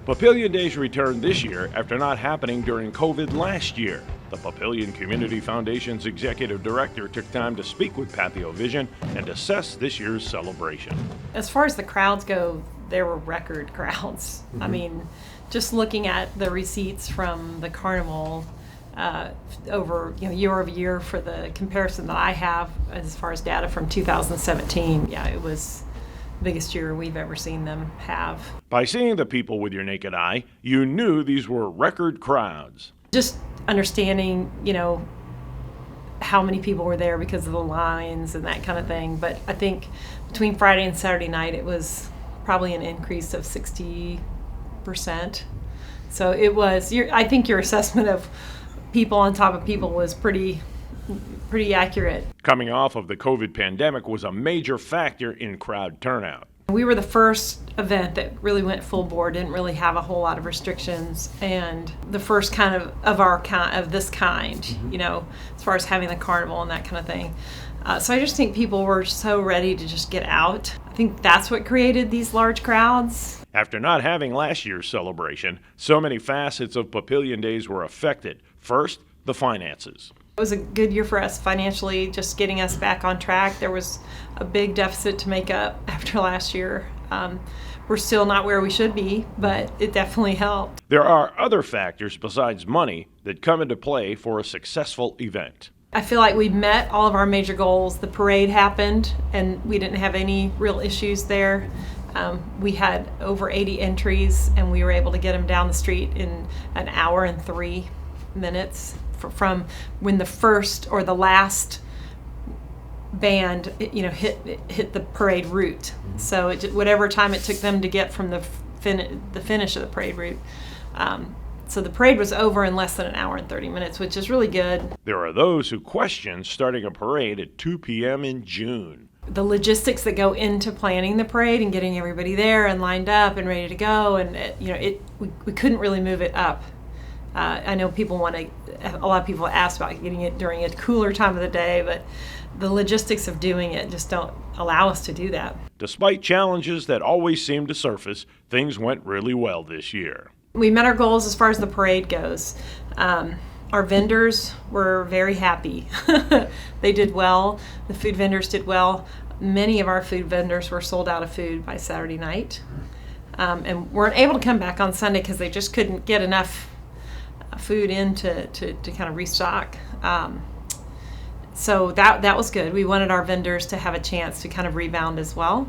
Papillion Days returned this year after not happening during COVID last year. The Papillion Community Foundation's executive director took time to speak with Papillion Vision and assess this year's celebration. As far as the crowds go, there were record crowds. I mean, just looking at the receipts from the carnival over year over year for the comparison that I have as far as data from 2017, yeah, it was the biggest year we've ever seen them have. By seeing the people with your naked eye, you knew these were record crowds. Just understanding, how many people were there because of the lines and that kind of thing. But I think between Friday and Saturday night, it was probably an increase of 60%. So it was, I think your assessment of people on top of people was pretty accurate. Coming off of the COVID pandemic was a major factor in crowd turnout. We were the first event that really went full bore, didn't really have a whole lot of restrictions, and the first of this kind, as far as having the carnival and that kind of thing. So I just think people were so ready to just get out. I think that's what created these large crowds. After not having last year's celebration, so many facets of Papillion Days were affected. First, the finances. It was a good year for us financially, just getting us back on track. There was a big deficit to make up after last year. We're still not where we should be, but it definitely helped. There are other factors besides money that come into play for a successful event. I feel like we met all of our major goals. The parade happened, and we didn't have any real issues there. We had over 80 entries, and we were able to get them down the street in an hour and 3 minutes from when the first or the last band hit the parade route. So whatever time it took them to get from the finish of the parade route. So the parade was over in less than an hour and 30 minutes, which is really good. There are those who question starting a parade at 2 p.m. in June. The logistics that go into planning the parade and getting everybody there and lined up and ready to go, and we couldn't really move it up. I know a lot of people ask about getting it during a cooler time of the day, but the logistics of doing it just don't allow us to do that. Despite challenges that always seem to surface, things went really well this year. We met our goals as far as the parade goes. Our vendors were very happy. They did well. The food vendors did well. Many of our food vendors were sold out of food by Saturday night, and weren't able to come back on Sunday because they just couldn't get enough food in to kind of restock. So that was good. We wanted our vendors to have a chance to kind of rebound as well.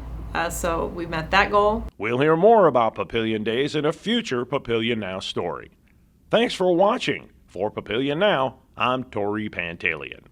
So we met that goal. We'll hear more about Papillion Days in a future Papillion Now story. Thanks for watching. For Papillion Now, I'm Tori Pantalian.